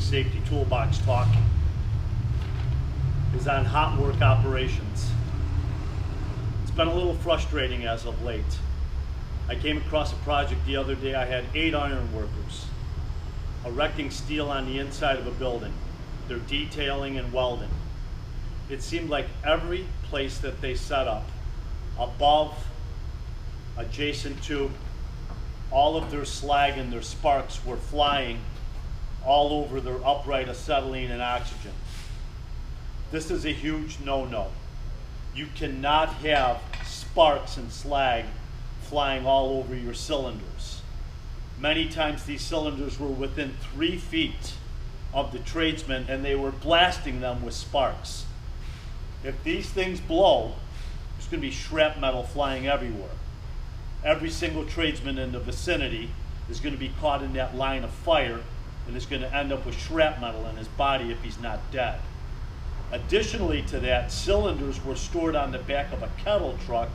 week's Safety Toolbox talk is on hot work operations. It's been a little frustrating as of late. I came across a project the other day. I had 8 iron workers erecting steel on the inside of a building. They're detailing and welding. It seemed like every place that they set up, above, adjacent to, all of their slag and their sparks were flying all over their upright acetylene and oxygen. This is a huge no-no. You cannot have sparks and slag flying all over your cylinders. Many times these cylinders were within 3 feet of the tradesmen and they were blasting them with sparks. If these things blow, there's going to be shrapnel flying everywhere. Every single tradesman in the vicinity is going to be caught in that line of fire and is going to end up with shrapnel in his body if he's not dead. Additionally to that, cylinders were stored on the back of a kettle truck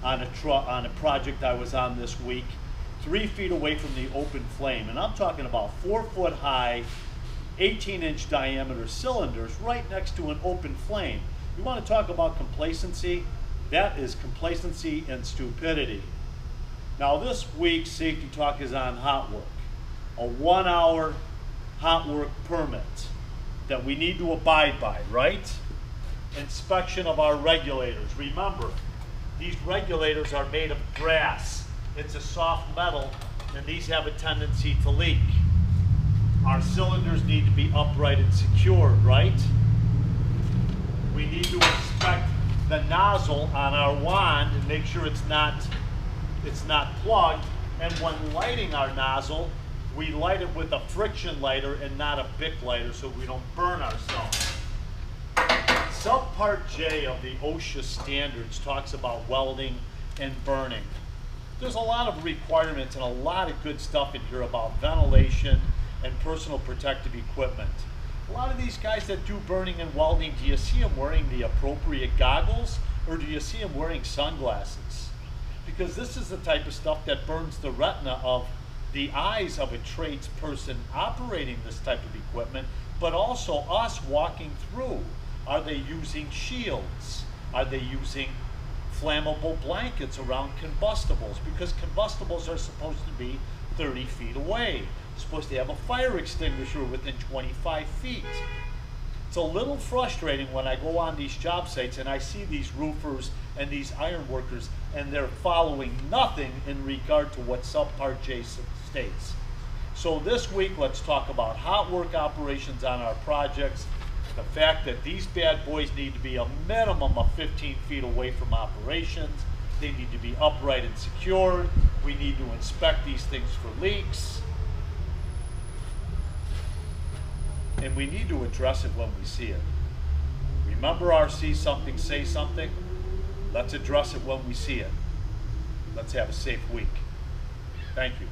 on a project I was on this week, 3 feet away from the open flame. And I'm talking about 4-foot high, 18-inch diameter cylinders right next to an open flame. You want to talk about complacency? That is complacency and stupidity. Now this week's Safety Talk is on hot work. A 1-hour hot work permit that we need to abide by, right? Inspection of our regulators. Remember, these regulators are made of brass. It's a soft metal, and these have a tendency to leak. Our cylinders need to be upright and secured, right? We need to inspect the nozzle on our wand and make sure it's not plugged. And when lighting our nozzle, we light it with a friction lighter and not a Bic lighter so we don't burn ourselves. Subpart J of the OSHA standards talks about welding and burning. There's a lot of requirements and a lot of good stuff in here about ventilation and personal protective equipment. A lot of these guys that do burning and welding, do you see them wearing the appropriate goggles or do you see them wearing sunglasses? Because this is the type of stuff that burns the retina of the eyes of a tradesperson operating this type of equipment, but also us walking through. Are they using shields? Are they using flammable blankets around combustibles? Because combustibles are supposed to be 30 feet away. Supposed to have a fire extinguisher within 25 feet. It's a little frustrating when I go on these job sites and I see these roofers and these iron workers and they're following nothing in regard to what subpart J states. So this week, let's talk about hot work operations on our projects. The fact that these bad boys need to be a minimum of 15 feet away from operations. They need to be upright and secured. We need to inspect these things for leaks. And we need to address it when we see it. Remember our see something, say something? Let's address it when we see it. Let's have a safe week. Thank you.